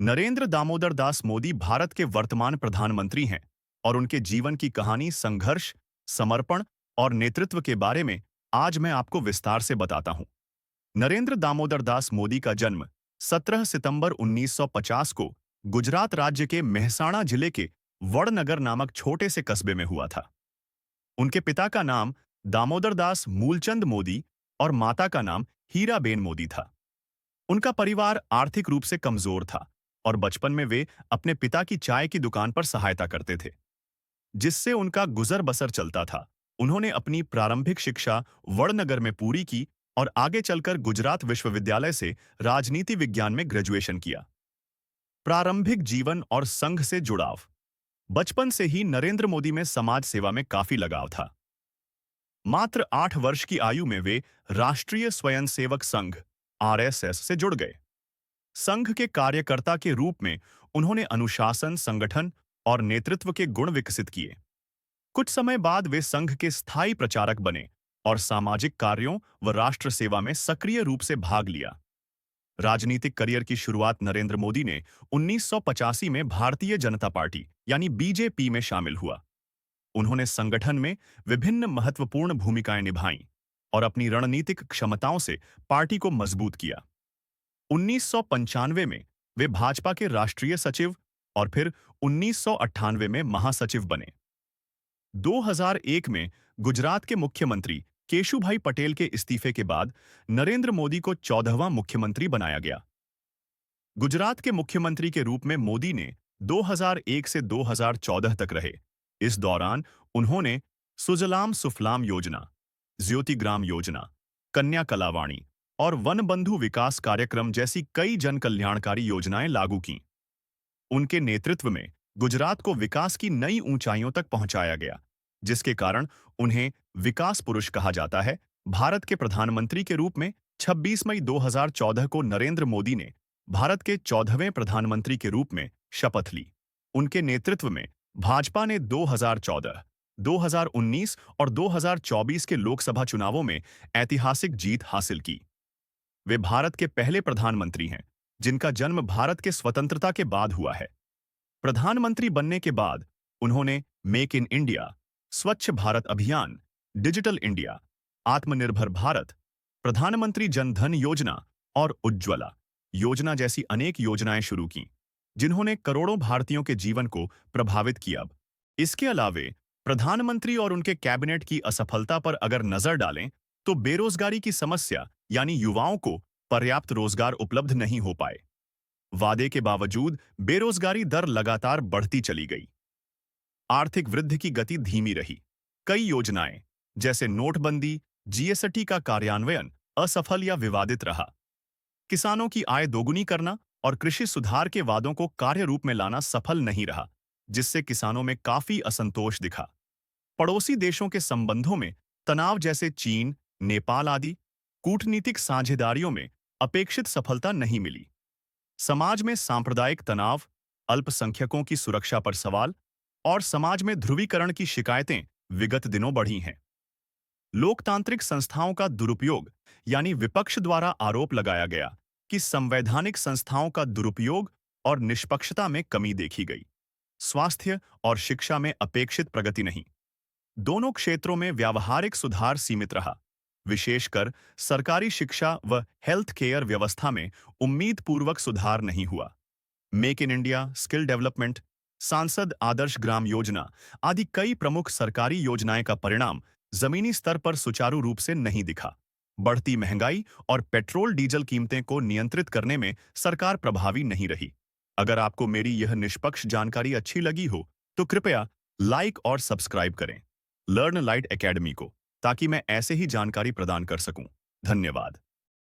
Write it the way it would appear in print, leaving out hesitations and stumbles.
नरेंद्र दामोदर दास मोदी भारत के वर्तमान प्रधानमंत्री हैं और उनके जीवन की कहानी संघर्ष, समर्पण और नेतृत्व के बारे में आज मैं आपको विस्तार से बताता हूं। नरेंद्र दामोदर दास मोदी का जन्म 17 सितंबर 1950 को गुजरात राज्य के मेहसाणा जिले के वडनगर नामक छोटे से कस्बे में हुआ था। उनके पिता का नाम दामोदर दास मूलचंद मोदी और माता का नाम हीराबेन मोदी था। उनका परिवार आर्थिक रूप से कमजोर था और बचपन में वे अपने पिता की चाय की दुकान पर सहायता करते थे, जिससे उनका गुजर बसर चलता था। उन्होंने अपनी प्रारंभिक शिक्षा वडनगर में पूरी की और आगे चलकर गुजरात विश्वविद्यालय से राजनीति विज्ञान में ग्रेजुएशन किया। प्रारंभिक जीवन और संघ से जुड़ाव। बचपन से ही नरेंद्र मोदी में समाज सेवा में काफी लगाव था। मात्र 8 वर्ष की आयु में वे राष्ट्रीय स्वयंसेवक संघ आरएसएस से जुड़ गए। संघ के कार्यकर्ता के रूप में उन्होंने अनुशासन, संगठन और नेतृत्व के गुण विकसित किए। कुछ समय बाद वे संघ के स्थायी प्रचारक बने और सामाजिक कार्यों व राष्ट्र सेवा में सक्रिय रूप से भाग लिया। राजनीतिक करियर की शुरुआत नरेंद्र मोदी ने 1985 में भारतीय जनता पार्टी यानी बीजेपी में शामिल हुआ। उन्होंने संगठन में विभिन्न महत्वपूर्ण भूमिकाएं निभाईं और अपनी रणनीतिक क्षमताओं से पार्टी को मजबूत किया। 1995 में वे भाजपा के राष्ट्रीय सचिव और फिर 1998 में महासचिव बने। 2001 में गुजरात के मुख्यमंत्री केशुभाई पटेल के इस्तीफे के बाद नरेंद्र मोदी को 14वां मुख्यमंत्री बनाया गया। गुजरात के मुख्यमंत्री के रूप में मोदी ने 2001 से 2014 तक रहे। इस दौरान उन्होंने सुजलाम सुफलाम योजना, ज्योतिग्राम योजना, कन्या कलावाणी और वन बंधु विकास कार्यक्रम जैसी कई जन कल्याणकारी योजनाएं लागू की। उनके नेतृत्व में गुजरात को विकास की नई ऊंचाइयों तक पहुंचाया गया, जिसके कारण उन्हें विकास पुरुष कहा जाता है। भारत के प्रधानमंत्री के रूप में 26 मई 2014 को नरेंद्र मोदी ने भारत के 14वें प्रधानमंत्री के रूप में शपथ ली। उनके नेतृत्व में भाजपा ने 2014, 2019 और 2024 के लोकसभा चुनावों में ऐतिहासिक जीत हासिल की। वे भारत के पहले प्रधानमंत्री हैं जिनका जन्म भारत के स्वतंत्रता के बाद हुआ है। प्रधानमंत्री बनने के बाद उन्होंने मेक इन इंडिया, स्वच्छ भारत अभियान, डिजिटल इंडिया, आत्मनिर्भर भारत, प्रधानमंत्री जन धन योजना और उज्ज्वला योजना जैसी अनेक योजनाएं शुरू की, जिन्होंने करोड़ों भारतीयों के जीवन को प्रभावित किया। इसके अलावे प्रधानमंत्री और उनके कैबिनेट की असफलता पर अगर नजर डालें तो बेरोजगारी की समस्या यानी युवाओं को पर्याप्त रोजगार उपलब्ध नहीं हो पाए। वादे के बावजूद बेरोजगारी दर लगातार बढ़ती चली गई। आर्थिक वृद्धि की गति धीमी रही। कई योजनाएं जैसे नोटबंदी, जीएसटी का कार्यान्वयन असफल या विवादित रहा। किसानों की आय दोगुनी करना और कृषि सुधार के वादों को कार्य रूप में लाना सफल नहीं रहा, जिससे किसानों में काफी असंतोष दिखा। पड़ोसी देशों के संबंधों में तनाव जैसे चीन, नेपाल आदि कूटनीतिक साझेदारियों में अपेक्षित सफलता नहीं मिली। समाज में सांप्रदायिक तनाव, अल्पसंख्यकों की सुरक्षा पर सवाल और समाज में ध्रुवीकरण की शिकायतें विगत दिनों बढ़ी हैं। लोकतांत्रिक संस्थाओं का दुरुपयोग यानी विपक्ष द्वारा आरोप लगाया गया कि संवैधानिक संस्थाओं का दुरुपयोग और निष्पक्षता में कमी देखी गई। स्वास्थ्य और शिक्षा में अपेक्षित प्रगति नहीं। दोनों क्षेत्रों में व्यावहारिक सुधार सीमित रहा। विशेषकर सरकारी शिक्षा व हेल्थ केयर व्यवस्था में उम्मीद पूर्वक सुधार नहीं हुआ। Make in India, skill development, सांसद आदर्श ग्राम योजना आदि कई प्रमुख सरकारी योजनाएं का परिणाम जमीनी स्तर पर सुचारू रूप से नहीं दिखा। बढ़ती महंगाई और पेट्रोल डीजल कीमतें को नियंत्रित करने में सरकार प्रभावी नहीं रही। अगर आपको मेरी यह निष्पक्ष जानकारी अच्छी लगी हो तो कृपया लाइक और सब्सक्राइब करें लर्न लाइट एकेडमी को, ताकि मैं ऐसे ही जानकारी प्रदान कर सकूं। धन्यवाद।